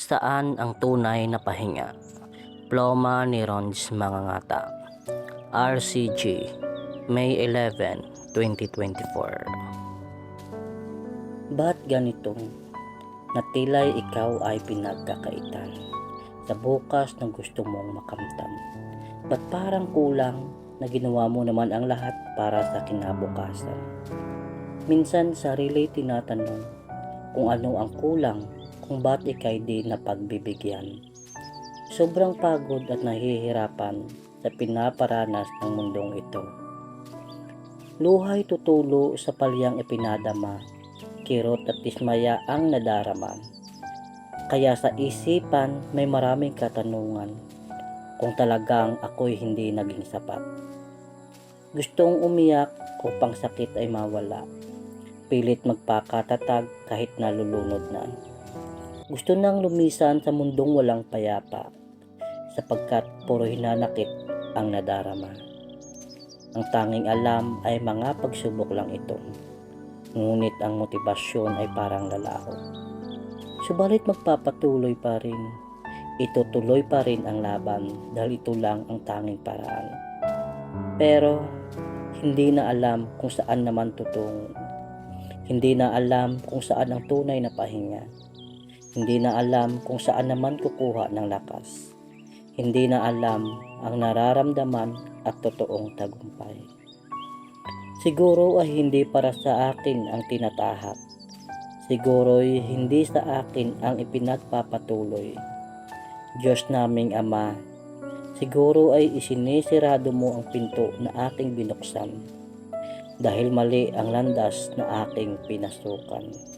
Saan ang tunay na pahinga? Ploma ni Ronz Mangangata. RCG, May 11, 2024. Ba't ganitong na tila'y ikaw ay pinagkakaitan sa bukas na gusto mong makamtan? Ba't parang kulang na ginawa mo naman ang lahat para sa kinabukasan? Minsan sarili tinatanong kung ano ang kulang, kung ba't ika'y di napagbibigyan. Sobrang pagod at nahihirapan sa pinaparanas ng mundong ito. Luhay tutulo sa palyang ipinadama, kirot at dismaya ang nadarama. Kaya sa isipan may maraming katanungan kung talagang ako'y hindi naging sapat. Gustong umiyak upang sakit ay mawala. Pilit magpakatatag kahit nalulunod na. Gusto nang lumisan sa mundong walang payapa, sapagkat puro hinanakit ang nadarama. Ang tanging alam ay mga pagsubok lang ito, ngunit ang motibasyon ay parang lalaho. Subalit magpapatuloy pa rin, itutuloy pa rin ang laban dahil ito lang ang tanging paraan. Pero hindi na alam kung saan naman tutungo. Hindi na alam kung saan ang tunay na pahinga. Hindi na alam kung saan naman kukuha ng lakas. Hindi na alam ang nararamdaman at totoong tagumpay. Siguro ay hindi para sa akin ang tinatahak. Siguro ay hindi sa akin ang ipinagpapatuloy. Diyos naming Ama, siguro ay isinisirado mo ang pinto na aking binuksan dahil mali ang landas na aking pinasukan.